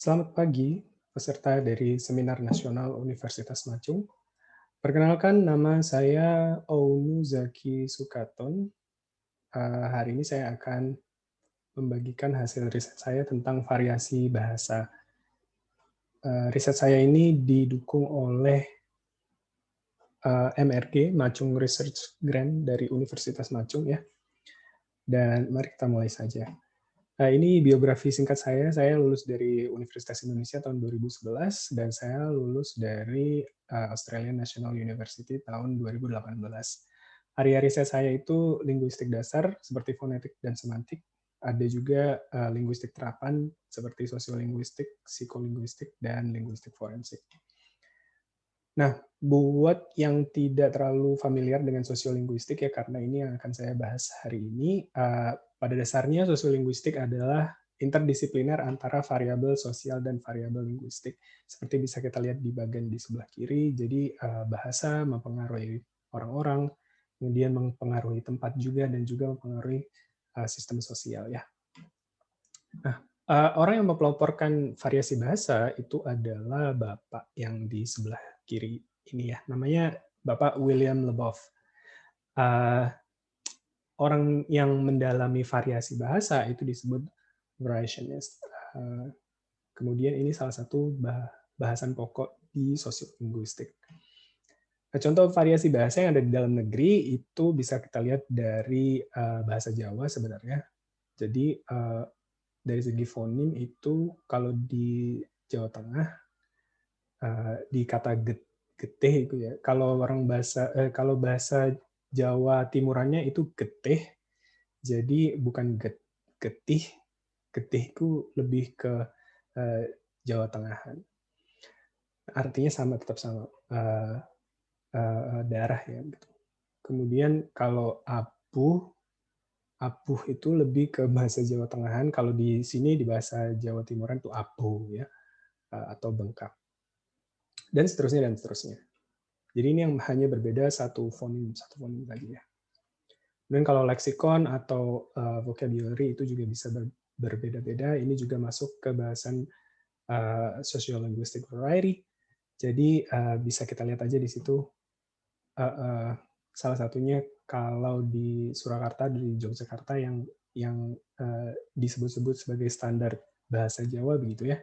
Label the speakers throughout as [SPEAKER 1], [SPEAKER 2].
[SPEAKER 1] Selamat pagi, peserta dari Seminar Nasional Universitas Macung. Perkenalkan, nama saya Ounu Zaki Sukaton. Hari ini saya akan membagikan hasil riset saya tentang variasi bahasa. Riset saya ini didukung oleh MRG, Macung Research Grant dari Universitas Macung, ya. Dan mari kita mulai saja. Ini biografi singkat saya lulus dari Universitas Indonesia tahun 2011, dan saya lulus dari Australian National University tahun 2018. Area riset saya itu linguistik dasar, seperti fonetik dan semantik. Ada juga linguistik terapan, seperti sosiolinguistik, psikolinguistik, dan linguistik forensik. Nah, buat yang tidak terlalu familiar dengan sosiolinguistik, ya, karena ini yang akan saya bahas hari ini, pada dasarnya sosiolinguistik adalah interdisipliner antara variabel sosial dan variabel linguistik. Seperti bisa kita lihat di bagian di sebelah kiri, jadi bahasa mempengaruhi orang-orang, kemudian mempengaruhi tempat juga, dan juga mempengaruhi sistem sosial, ya. Nah, orang yang mempeloporkan variasi bahasa itu adalah Bapak yang di sebelah kiri ini, ya. Namanya Bapak William Leboeuf. Orang yang mendalami variasi bahasa itu disebut variationist. Kemudian ini salah satu bahasan pokok di sosiolinguistik. Nah, contoh variasi bahasa yang ada di dalam negeri itu bisa kita lihat dari bahasa Jawa sebenarnya. Jadi dari segi fonim itu kalau di Jawa Tengah di kata getih itu, ya. Kalau kalau bahasa Jawa Timurannya itu getih, jadi bukan getih. Getih itu lebih ke Jawa Tengahan. Artinya sama, tetap sama, daerah, ya. Gitu. Kemudian kalau apuh itu lebih ke bahasa Jawa Tengahan. Kalau di sini di bahasa Jawa Timuran itu apuh, ya, atau bengkak. Dan seterusnya dan seterusnya. Jadi ini yang hanya berbeda satu fonim saja, ya. Dan kalau leksikon atau vocabulary itu juga bisa berbeda-beda. Ini juga masuk ke bahasan sociolinguistic variety. Jadi bisa kita lihat aja di situ. Salah satunya kalau di Surakarta, di Yogyakarta yang disebut-sebut sebagai standar bahasa Jawa, begitu, ya.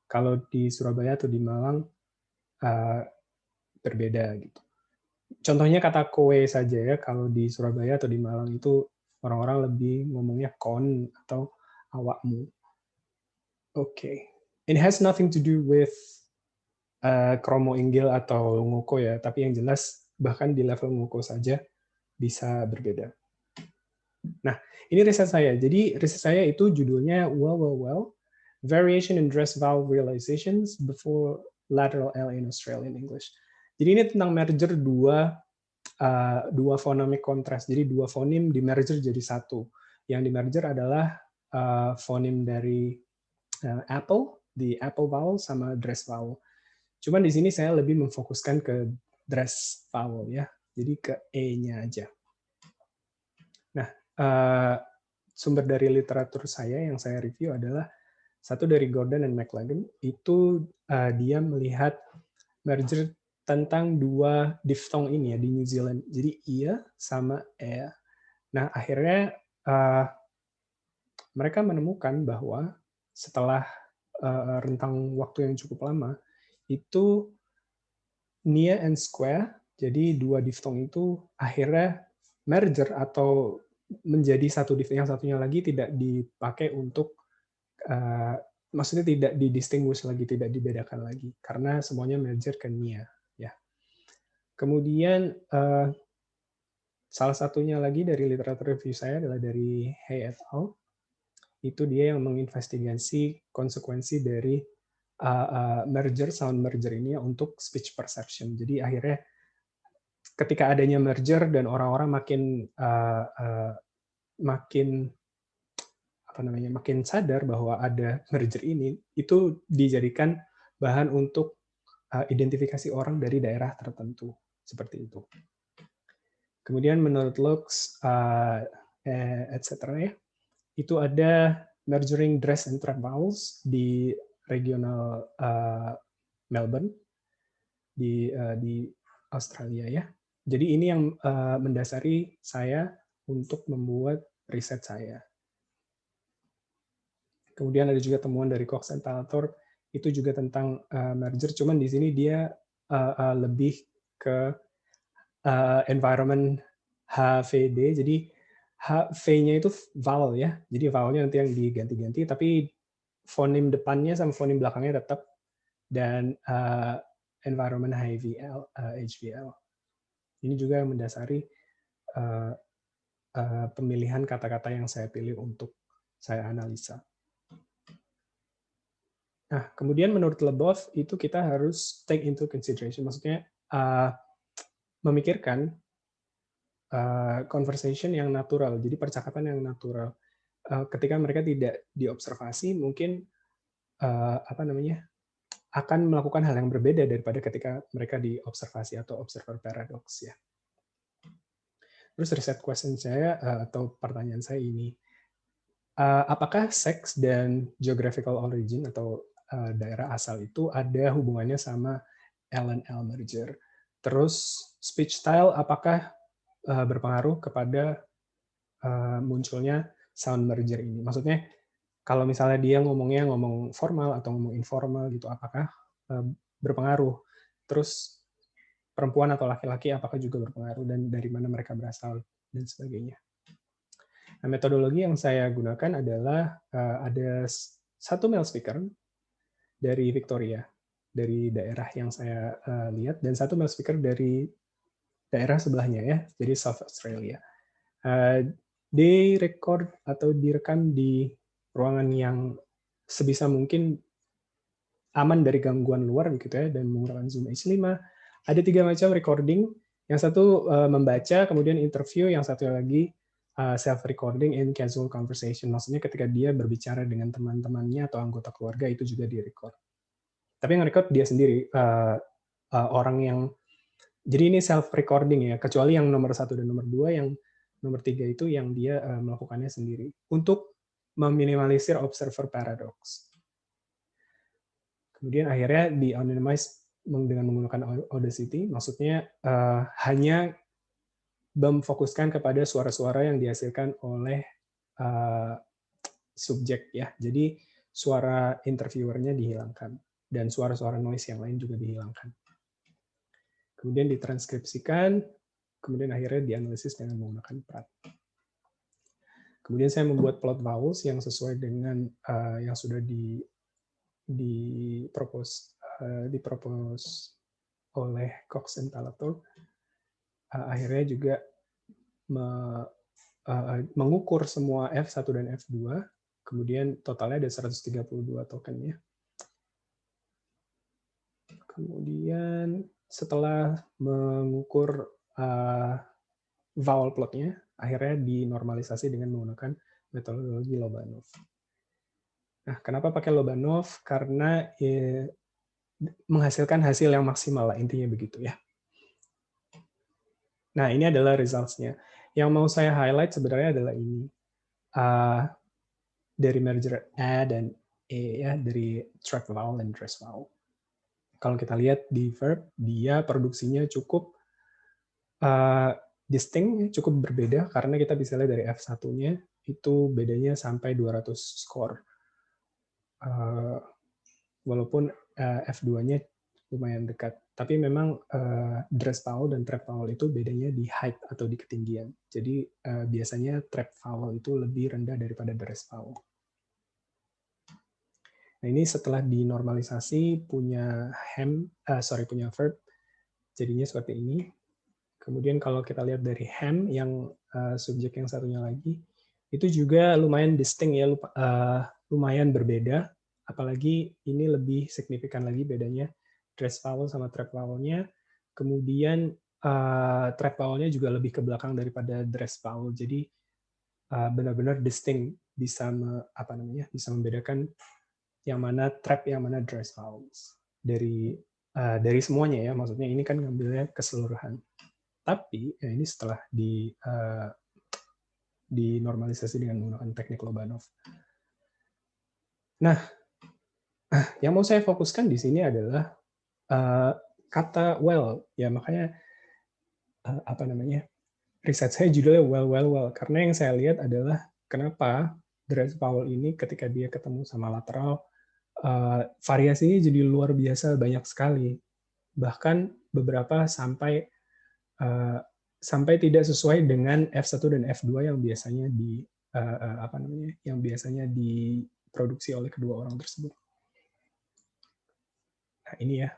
[SPEAKER 1] Kalau di Surabaya atau di Malang berbeda, gitu. Contohnya kata kowe saja, ya. Kalau di Surabaya atau di Malang itu orang-orang lebih ngomongnya kon atau awakmu. Oke. It has nothing to do with kromo inggil atau ngoko, ya, tapi yang jelas bahkan di level ngoko saja bisa berbeda. Nah, ini riset saya. Jadi riset saya itu judulnya well, Variation in Dress Vowel Realizations Before Lateral L in Australian English. Jadi ini tentang merger dua phonemic contrast. Jadi dua fonim di merger jadi satu. Yang di merger adalah fonim dari apple, di apple vowel sama dress vowel. Cuman di sini saya lebih memfokuskan ke dress vowel, ya. Jadi ke E-nya aja. Nah, sumber dari literatur saya yang saya review adalah satu dari Gordon dan McLagan. Itu dia melihat merger tentang dua diftong ini, ya, di New Zealand. Jadi ia sama e. Nah, akhirnya mereka menemukan bahwa setelah rentang waktu yang cukup lama, itu near and square, jadi dua diftong itu akhirnya merger atau menjadi satu diftong, yang satunya lagi tidak dipakai untuk maksudnya tidak didistinguish lagi, tidak dibedakan lagi, karena semuanya merger ke near, ya. Kemudian salah satunya lagi dari literatur review saya adalah dari Hay et al. Itu dia yang menginvestigasi konsekuensi dari sound merger ini, ya, untuk speech perception. Jadi akhirnya ketika adanya merger dan orang-orang makin sadar bahwa ada merger ini, itu dijadikan bahan untuk identifikasi orang dari daerah tertentu, seperti itu. Kemudian menurut Lux, etc., ya, itu ada mergering dress and trap vowels di regional Melbourne di Australia ya. Jadi ini yang mendasari saya untuk membuat riset saya. Kemudian ada juga temuan dari Cox and Talator, itu juga tentang merger, cuman di sini dia lebih ke environment HVD, jadi V-nya itu vowel ya, jadi vowelnya nanti yang diganti-ganti, tapi fonem depannya sama fonem belakangnya tetap, dan environment HVL. Ini juga yang mendasari pemilihan kata-kata yang saya pilih untuk saya analisa. Nah, kemudian menurut Lebov itu kita harus take into consideration, maksudnya memikirkan conversation yang natural, jadi percakapan yang natural. Ketika mereka tidak diobservasi, mungkin akan melakukan hal yang berbeda daripada ketika mereka diobservasi atau observer paradox ya. Terus riset question saya atau pertanyaan saya ini, apakah seks dan geographical origin atau daerah asal itu ada hubungannya sama L&L merger? Terus speech style apakah berpengaruh kepada munculnya sound merger ini? Maksudnya kalau misalnya dia ngomong formal atau ngomong informal gitu, apakah berpengaruh? Terus perempuan atau laki-laki apakah juga berpengaruh, dan dari mana mereka berasal dan sebagainya. Nah, metodologi yang saya gunakan adalah ada satu male speaker dari Victoria, dari daerah yang saya lihat, dan satu male speaker dari daerah sebelahnya ya, jadi South Australia. Direkod atau direkam di ruangan yang sebisa mungkin aman dari gangguan luar gitu ya, dan menggunakan Zoom H5. Ada 3 macam recording. Yang satu membaca, kemudian interview, yang satu lagi self recording in casual conversation. Maksudnya ketika dia berbicara dengan teman-temannya atau anggota keluarga itu juga direcord. Tapi yang record dia sendiri, orang yang, jadi ini self recording ya, kecuali yang nomor 1 dan nomor 2, yang nomor 3 itu yang dia melakukannya sendiri untuk meminimalisir observer paradox. Kemudian akhirnya di anonymize dengan menggunakan Audacity, maksudnya hanya memfokuskan kepada suara-suara yang dihasilkan oleh subjek ya. Jadi suara interviewernya dihilangkan dan suara-suara noise yang lain juga dihilangkan. Kemudian ditranskripsikan, kemudian akhirnya dianalisis dengan menggunakan Pratt. Kemudian saya membuat plot vowels yang sesuai dengan yang sudah dipropose oleh Cox and Talator. Akhirnya juga mengukur semua F1 dan F2, kemudian totalnya ada 132 tokennya. Kemudian setelah mengukur vowel plotnya, akhirnya dinormalisasi dengan menggunakan metodologi Lobanov. Nah, kenapa pakai Lobanov? Karena menghasilkan hasil yang maksimal lah, intinya begitu ya. Nah, ini adalah results-nya. Yang mau saya highlight sebenarnya adalah ini. Dari merger A dan E ya, dari trap vowel dan dress vowel. Kalau kita lihat di verb, dia produksinya cukup distinct, cukup berbeda, karena kita bisa lihat dari F1-nya, itu bedanya sampai 200 skor. Walaupun F2-nya lumayan dekat. Tapi memang dress vowel dan trap vowel itu bedanya di height atau di ketinggian. Jadi biasanya trap vowel itu lebih rendah daripada dress vowel. Nah, ini setelah dinormalisasi punya punya verb, jadinya seperti ini. Kemudian kalau kita lihat dari ham yang subjek yang satunya lagi, itu juga lumayan distinct ya, lumayan berbeda. Apalagi ini lebih signifikan lagi bedanya dress vowel sama trap vowelnya. Kemudian trap vowelnya juga lebih ke belakang daripada dress vowel. Jadi benar-benar distinct, bisa bisa membedakan yang mana trap, yang mana dress vowels dari semuanya ya. Maksudnya ini kan ngambilnya keseluruhan. Tapi ya ini setelah dinormalisasi dengan menggunakan teknik Lobanov. Nah, Yang mau saya fokuskan di sini adalah kata well, ya makanya apa namanya, riset saya judulnya well, karena yang saya lihat adalah kenapa Dries Powell ini ketika dia ketemu sama lateral, variasinya jadi luar biasa banyak sekali. Bahkan beberapa sampai sampai tidak sesuai dengan F1 dan F2 yang biasanya apa namanya, yang biasanya diproduksi oleh kedua orang tersebut. Nah, ini ya.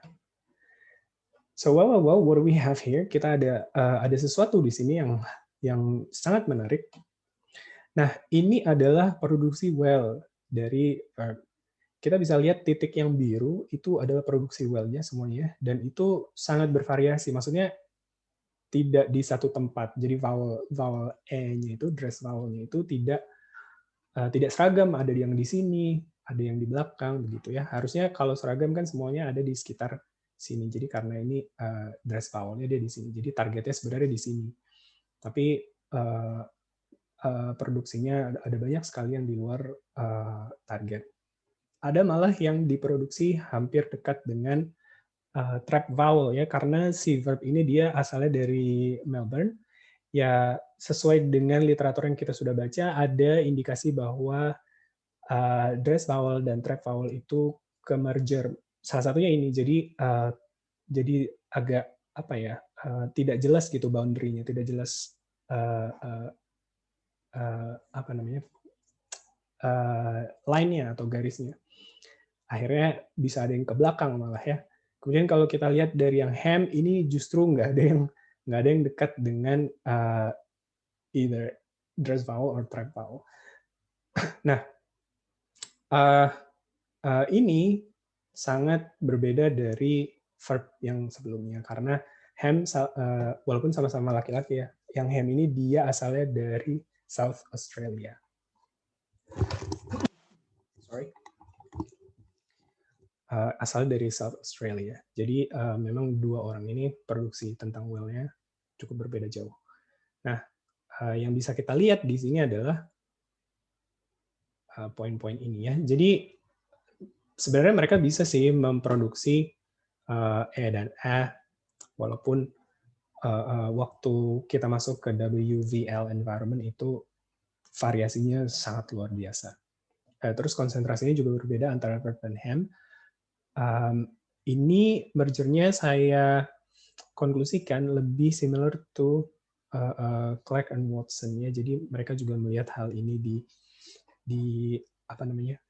[SPEAKER 1] So well, what do we have here? Kita ada sesuatu di sini yang sangat menarik. Nah, ini adalah produksi well dari kita bisa lihat titik yang biru itu adalah produksi well-nya semuanya, dan itu sangat bervariasi. Maksudnya tidak di satu tempat. Jadi vowel e-nya itu, Dries vowel-nya itu tidak seragam. Ada yang di sini, ada yang di belakang, begitu ya. Harusnya kalau seragam kan semuanya ada di sekitar sini. Jadi karena ini Dries vowel-nya dia di sini. Jadi targetnya sebenarnya di sini. Tapi produksinya ada banyak sekali yang di luar target. Ada malah yang diproduksi hampir dekat dengan trap vowel ya, karena si verb ini dia asalnya dari Melbourne. Ya sesuai dengan literatur yang kita sudah baca, ada indikasi bahwa Dries vowel dan trap vowel itu ke merger. Salah satunya ini, jadi agak apa ya, tidak jelas gitu boundary-nya, tidak jelas apa namanya, line-nya atau garisnya. Akhirnya bisa ada yang ke belakang malah ya. Kemudian kalau kita lihat dari yang ham ini justru nggak ada yang dekat dengan either Dries vowel or trap vowel. Nah, ini sangat berbeda dari verb yang sebelumnya karena ham walaupun sama-sama laki-laki ya, yang ham ini dia asalnya dari South Australia. Sorry. Asal dari South Australia. Jadi memang dua orang ini produksi tentang well-nya cukup berbeda jauh. Nah, yang bisa kita lihat di sini adalah poin-poin ini ya. Jadi sebenarnya mereka bisa sih memproduksi e dan a, walaupun waktu kita masuk ke WVL environment itu variasinya sangat luar biasa. Terus konsentrasinya juga berbeda antara verb dan ham. Ini mergernya saya konklusikan lebih similar to Clark and Watson ya. Jadi mereka juga melihat hal ini di apa namanya,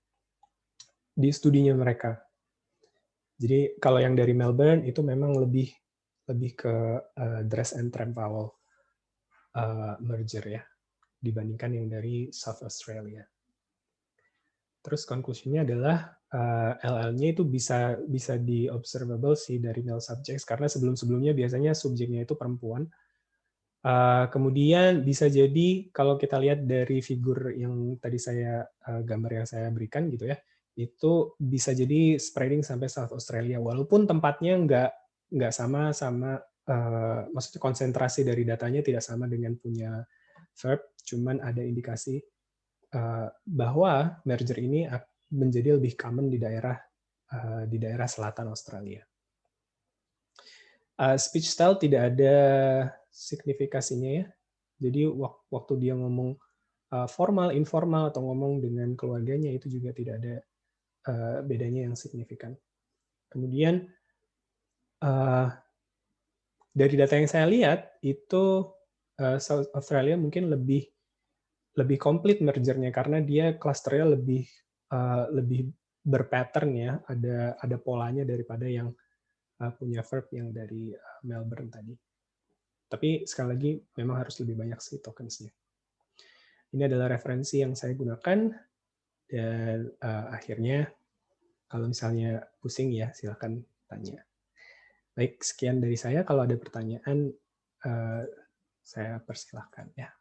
[SPEAKER 1] di studinya mereka. Jadi kalau yang dari Melbourne itu memang lebih ke Dries and trap vowel merger ya, dibandingkan yang dari South Australia. Terus konklusinya adalah LL-nya itu bisa di observable sih dari male subjects, karena sebelum-sebelumnya biasanya subjeknya itu perempuan. Kemudian bisa jadi kalau kita lihat dari figur yang tadi gambar yang saya berikan gitu ya, itu bisa jadi spreading sampai South Australia, walaupun tempatnya nggak sama, maksudnya konsentrasi dari datanya tidak sama dengan punya verb, cuman ada indikasi bahwa merger ini menjadi lebih common di daerah selatan Australia. Speech style tidak ada signifikasinya ya. Jadi waktu dia ngomong formal, informal, atau ngomong dengan keluarganya itu juga tidak ada bedanya yang signifikan. Kemudian dari data yang saya lihat itu South Australia mungkin lebih komplit mergernya karena dia klasternya lebih berpattern ya, ada polanya daripada yang punya verb yang dari Melbourne tadi. Tapi sekali lagi memang harus lebih banyak sih tokensnya. Ini adalah referensi yang saya gunakan, dan akhirnya kalau misalnya pusing ya silakan tanya. Baik, sekian dari saya. Kalau ada pertanyaan saya persilahkan ya.